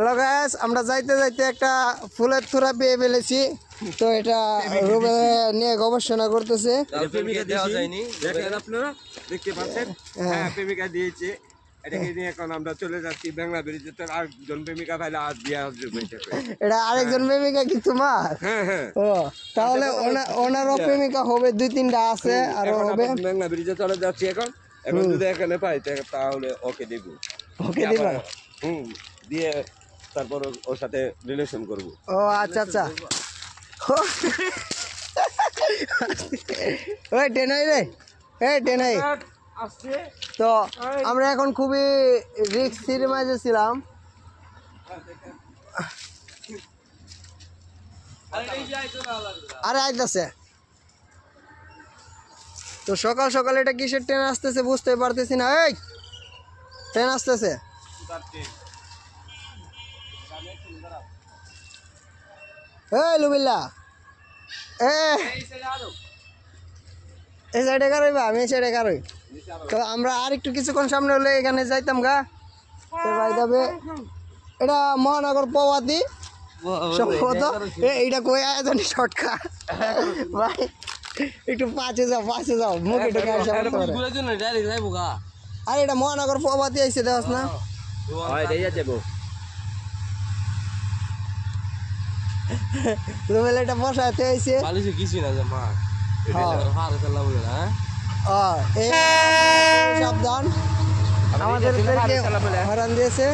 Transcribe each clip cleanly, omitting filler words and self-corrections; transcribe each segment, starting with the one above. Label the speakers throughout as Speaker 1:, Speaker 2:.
Speaker 1: Hello guys, আমরা যাইতে যাইতে একটা ফুলের থোড়া পেয়ে ফেলেছি। তো এটা রুবে নিয়ে গবেষণা করতেছে।
Speaker 2: প্রেমিকা দেওয়া যায়নি, দেখেন আপনারা দেখতে পাচ্ছেন। হ্যাঁ, প্রেমিকা দিয়েছে। এটাকে নিয়ে এখন আমরা চলে যাচ্ছি বাংলা ব্রিজে। তো আরেকজন প্রেমিকা ভাইলা আজ বিয়ে আসবে।
Speaker 1: এটা আরেকজন প্রেমিকা কি তোমার?
Speaker 2: হ্যাঁ হ্যাঁ।
Speaker 1: ও তাহলে ওনারও প্রেমিকা হবে, 2-3টা আছে আরো হবে।
Speaker 2: বাংলা ব্রিজে চলে যাচ্ছি এখন। এখন যদি এখানে পাই তাহলে ওকে দেব।
Speaker 1: ওকে দিবা?
Speaker 2: দিয়ে তারপর ওর সাথে রিলেশন করব।
Speaker 1: ও আচ্ছা আচ্ছা। ওই টেনাই রে, এই টেনাই। তো আমরা এখন খুবই রিস্কির মাঝে ছিলাম। আরে আইতাছে। তো সকাল সকাল এটা কিসের ট্রেন আসতেছে বুঝতে পারতেছি না। এই ট্রেন আসতেছে। এই লুবিল্লা, এই সাইডে কারই বা আমি এই সাইডে কারই। তো আমরা আর একটু কিছুক্ষণ সামনে হলে এখানে যাইতাম গা। তো ভাই যাবে এটা মহানগর পওয়াতি সম্ভবত। এইটা কই আয়োজন শর্টকাট ভাই, একটু পাঁচে যাও মুখে ঢুকে আসা করতে পারে। আর এটা মহানগর পওয়াতি আইছে দেখাস না। রুমেল এটা বসাতে আইছে। সাবধান, আমাদেরকে হরান দিয়েছে।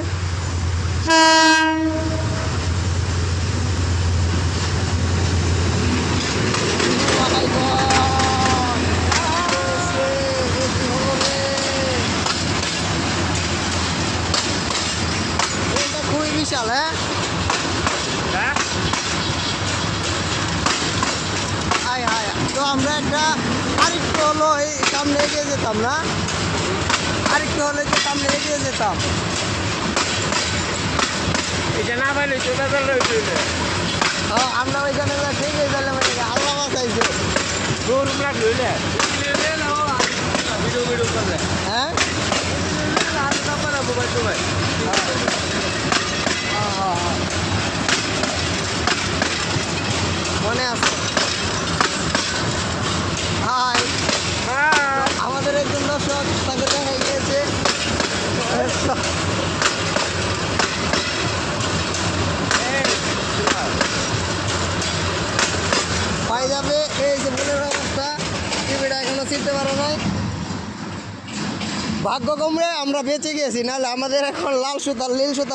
Speaker 1: এটা খুবই বিশাল। হ্যাঁ তো আমরা একটা আরেকটু হলো এই সামনে এগিয়ে যেতাম না, আরেকটু হলে যে সামনে এগিয়ে যেতাম।
Speaker 2: এটা না পাইলে চলে গেলে
Speaker 1: আমরা ওইখানে ঠিক হয়ে গেলাম। আল্লাহ বাঁচাইছে। হ্যাঁ মনে আছে। হাই, আমাদের একজন দর্শক, তাকে দেখা গিয়েছে। পাই যাবে। এই যে ফুলের অবস্থা, টিভিটা এখনো চিনতে পারো নাই। ভাগ্য কমরে আমরা বেঁচে গেছি, নাহলে আমাদের এখন লাল সুতা নীল সুতা